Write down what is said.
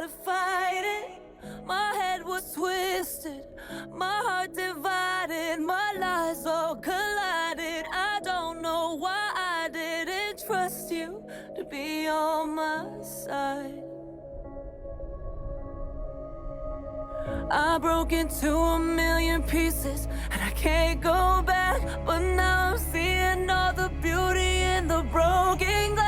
to fight it. My head was twisted, my heart divided, my lies all collided. I don't know why I didn't trust you to be on my side. I broke into a million pieces and I can't go back, but now I'm seeing all the beauty in the broken glass.